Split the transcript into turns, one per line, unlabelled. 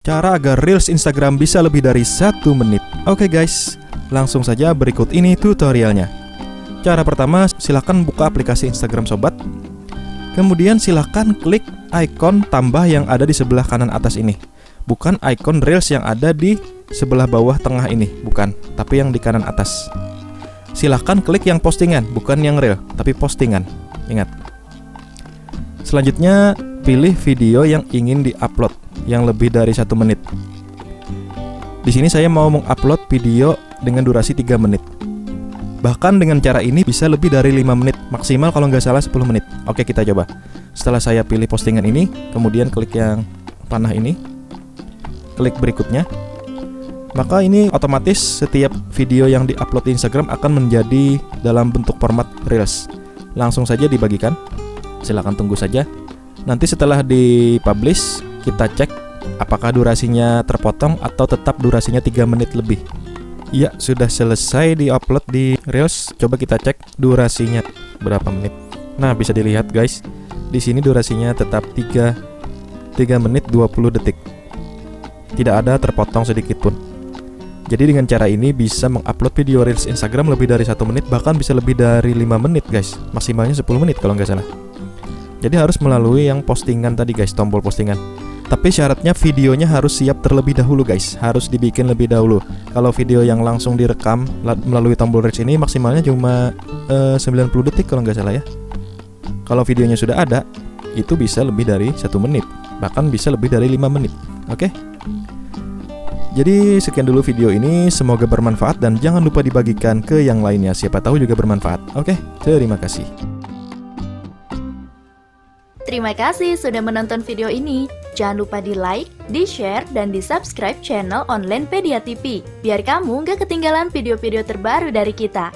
Cara agar Reels Instagram bisa lebih dari 1 menit. Oke guys, langsung saja berikut ini tutorialnya. Cara pertama, silahkan buka aplikasi Instagram Sobat. Kemudian silahkan klik ikon tambah yang ada di sebelah kanan atas ini. Bukan ikon Reels yang ada di sebelah bawah tengah ini, bukan, tapi yang di kanan atas. Silahkan klik yang postingan, bukan yang Reel, tapi postingan. Ingat. Selanjutnya, pilih video yang ingin di-upload yang lebih dari 1 menit. Di sini saya mau mengupload video dengan durasi 3 menit. Bahkan dengan cara ini bisa lebih dari 5 menit, maksimal kalau nggak salah 10 menit. Oke, kita coba. Setelah saya pilih postingan ini, kemudian klik yang panah ini, klik berikutnya, maka ini otomatis setiap video yang di-upload di Instagram akan menjadi dalam bentuk format Reels. Langsung saja dibagikan. Silahkan tunggu saja. Nanti setelah di-publish, kita cek apakah durasinya terpotong atau tetap durasinya 3 menit lebih. Ya, sudah selesai di-upload di Reels. Coba kita cek durasinya berapa menit. Nah, bisa dilihat guys. Di sini durasinya tetap 3 menit 20 detik. Tidak ada terpotong sedikit pun. Jadi dengan cara ini bisa mengupload video Reels Instagram lebih dari 1 menit, bahkan bisa lebih dari 5 menit guys. Maksimalnya 10 menit kalau nggak salah. Jadi harus melalui yang postingan tadi guys, tombol postingan. Tapi syaratnya videonya harus siap terlebih dahulu guys. Harus dibikin lebih dahulu. Kalau video yang langsung direkam melalui tombol Reels ini maksimalnya cuma 90 detik kalau nggak salah ya. Kalau videonya sudah ada, itu bisa lebih dari 1 menit. Bahkan bisa lebih dari 5 menit. Oke? Jadi sekian dulu video ini. Semoga bermanfaat dan jangan lupa dibagikan ke yang lainnya. Siapa tahu juga bermanfaat. Oke? Terima kasih.
Terima kasih sudah menonton video ini. Jangan lupa di like, di share, dan di subscribe channel Onlinepedia TV biar kamu gak ketinggalan video-video terbaru dari kita.